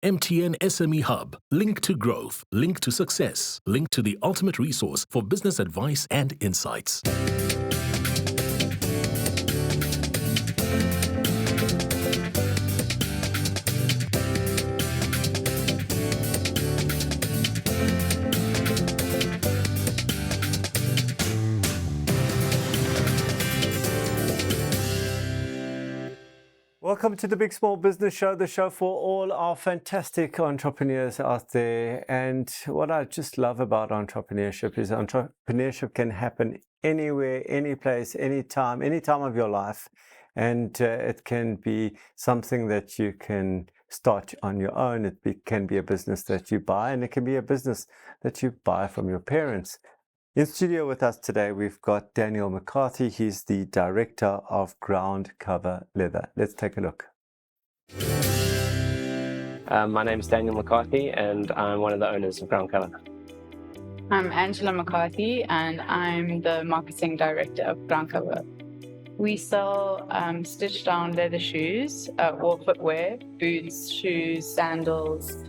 MTN SME Hub. Link to growth. Link to success. Link to the ultimate resource for business advice and insights. Welcome to the Big Small Business Show, the show for all our fantastic entrepreneurs out there. And what I just love about entrepreneurship is entrepreneurship can happen anywhere, any place, any time of your life. And it can be something that you can start on your own. It can be a business that you buy, and it can be a business that you buy from your parents. In studio with us today, we've got Daniel McCarthy. He's the director of Groundcover Leather. Let's take a look. My name is Daniel McCarthy, and I'm one of the owners of Groundcover. I'm Angela McCarthy, and I'm the marketing director of Groundcover. We sell stitched down leather shoes, or footwear, boots, shoes, sandals.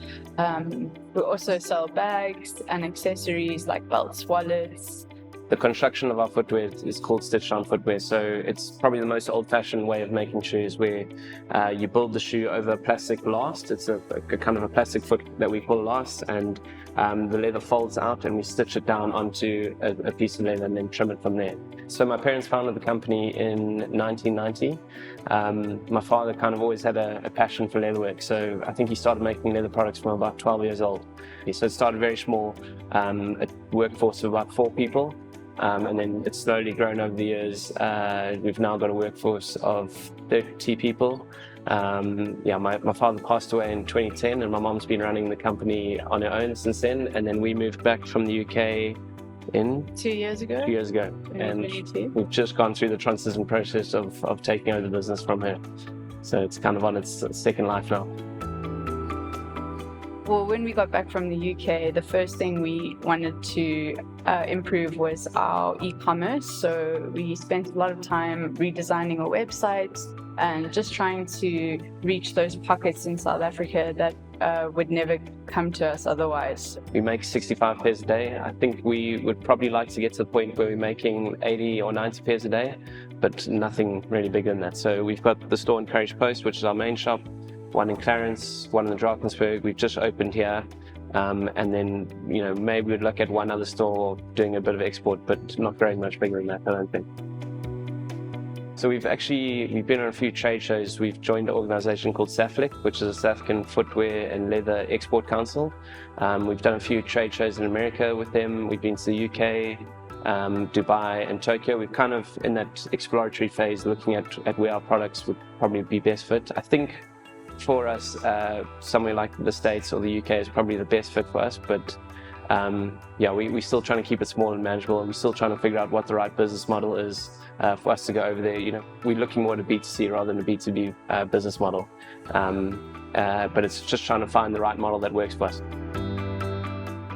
We also sell bags and accessories like belts, wallets. The construction of our footwear is called stitched down footwear, so it's probably the most old-fashioned way of making shoes, where you build the shoe over a plastic last. It's a kind of a plastic foot that we call last, and the leather folds out and we stitch it down onto a piece of leather and then trim it from there. So my parents founded the company in 1990. My father kind of always had a passion for leatherwork, so I think he started making leather products from about 12 years old. So it started very small, a workforce of about 4 people. And then it's slowly grown over the years. We've now got a workforce of 30 people. My father passed away in 2010, and my mom's been running the company on her own since then. And then we moved back from the UK in 2 years ago. 2 years ago. And we've just gone through the transition process of taking over the business from her. So it's kind of on its second life now. Well, when we got back from the UK, the first thing we wanted to improve was our e-commerce. So we spent a lot of time redesigning our website and just trying to reach those pockets in South Africa that would never come to us otherwise. We make 65 pairs a day. I think we would probably like to get to the point where we're making 80 or 90 pairs a day, but nothing really bigger than that. So we've got the store in Courage Post, which is our main shop, one in Clarence, one in the Drakensberg. We've just opened here. And then, maybe we'd look at one other store doing a bit of export, but not very much bigger than that, I don't think. So we've been on a few trade shows. We've joined an organization called SAFLIC, which is a South African Footwear and Leather Export Council. We've done a few trade shows in America with them. We've been to the UK, Dubai and Tokyo. We're kind of in that exploratory phase, looking at where our products would probably be best fit. I think for us, somewhere like the States or the UK is probably the best fit for us, but we're still trying to keep it small and manageable, and we're still trying to figure out what the right business model is for us to go over there. We're looking more at a B2C rather than a B2B business model, but it's just trying to find the right model that works for us.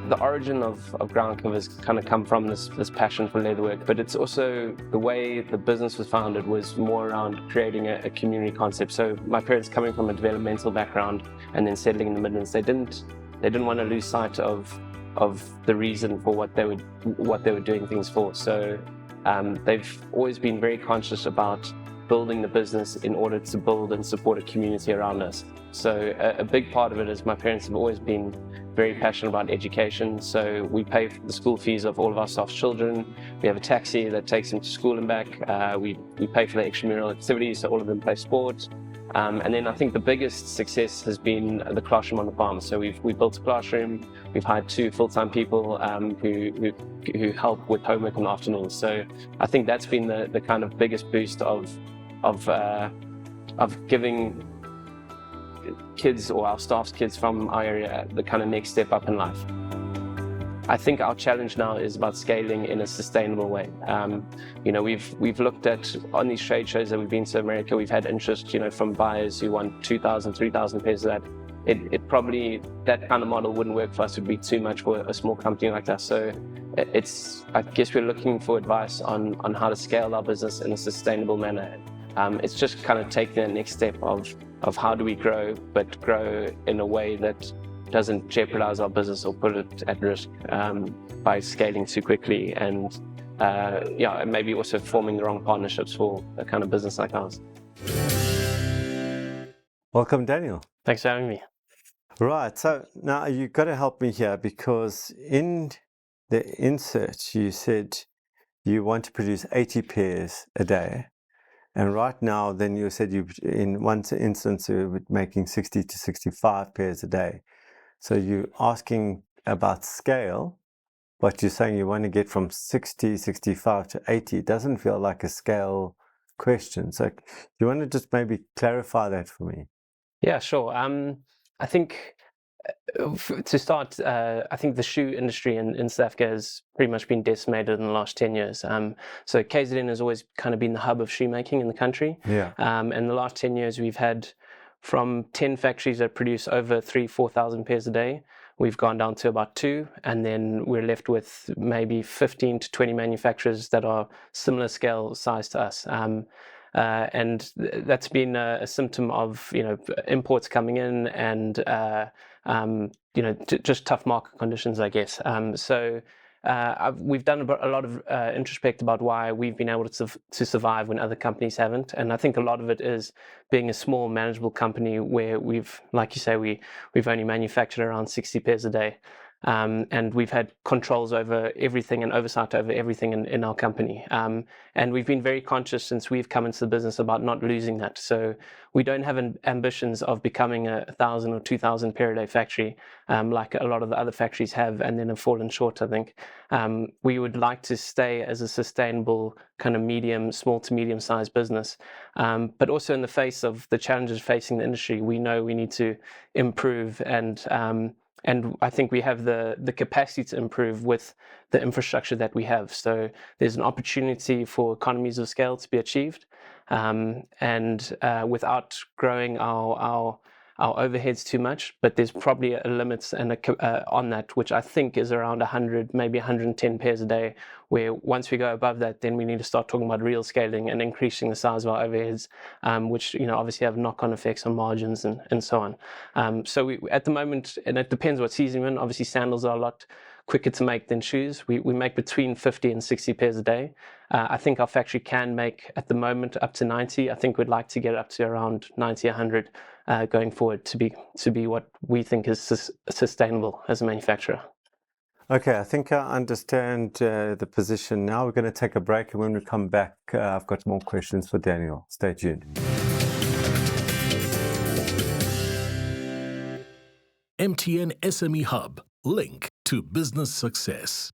The origin of Groundcover has kind of come from this passion for leatherwork, but it's also the way the business was founded was more around creating a community concept. So my parents, coming from a developmental background and then settling in the Midlands, they didn't want to lose sight of the reason for what they were doing things for. So they've always been very conscious about building the business in order to build and support a community around us. So a big part of it is my parents have always been very passionate about education. So we pay for the school fees of all of our staff's children. We have a taxi that takes them to school and back. We pay for the extramural activities, so all of them play sport. And then I think the biggest success has been the classroom on the farm. So we built a classroom. We've hired 2 full-time people who help with homework in the afternoons. So I think that's been the kind of biggest boost of giving kids, or our staff's kids from our area, the kind of next step up in life. I think our challenge now is about scaling in a sustainable way. We've looked at, on these trade shows that we've been to America, we've had interest, from buyers who want 2,000, 3,000 pairs of that. It probably, that kind of model wouldn't work for us. It would be too much for a small company like that. So I guess we're looking for advice on how to scale our business in a sustainable manner. It's just kind of taking the next step of how do we grow, but grow in a way that doesn't jeopardize our business or put it at risk by scaling too quickly, and maybe also forming the wrong partnerships for a kind of business like ours. Welcome, Daniel. Thanks for having me. Right, so now you've got to help me here, because in the insert you said you want to produce 80 pairs a day. And right now, then you said you, in one instance, you're making 60 to 65 pairs a day. So you're asking about scale, but you're saying you want to get from 60, 65 to 80. It doesn't feel like a scale question. So you want to just maybe clarify that for me? Yeah, sure. I think to start, I think the shoe industry in South Africa has pretty much been decimated in the last 10 years. So KZN has always kind of been the hub of shoemaking in the country. Yeah. In the last 10 years, we've had from 10 factories that produce over 4,000 pairs a day. We've gone down to about 2, and then we're left with maybe 15 to 20 manufacturers that are similar scale size to us. And that's been a symptom of imports coming in and just tough market conditions, I guess. We've done a lot of introspect about why we've been able to survive when other companies haven't, and I think a lot of it is being a small, manageable company where we've, like you say, we've only manufactured around 60 pairs a day. And we've had controls over everything and oversight over everything in our company. And we've been very conscious since we've come into the business about not losing that. So we don't have ambitions of becoming a 1,000 or 2,000 pair a day factory like a lot of the other factories have, and then have fallen short, I think. We would like to stay as a sustainable kind of small to medium sized business. But also in the face of the challenges facing the industry, we know we need to improve, and I think we have the capacity to improve with the infrastructure that we have. So there's an opportunity for economies of scale to be achieved, and without growing our overheads too much. But there's probably a limit on that, which I think is around 100, maybe 110 pairs a day, where once we go above that, then we need to start talking about real scaling and increasing the size of our overheads, which obviously have knock-on effects on margins and so on. So we, at the moment, and it depends what season we're in, obviously sandals are a lot quicker to make than shoes. We make between 50 and 60 pairs a day. I think our factory can make, at the moment, up to 90. I think we'd like to get up to around 90, 100 going forward to be what we think is sustainable as a manufacturer. Okay, I think I understand the position now. We're going to take a break, and when we come back, I've got more questions for Daniel. Stay tuned. MTN SME Hub, link to business success.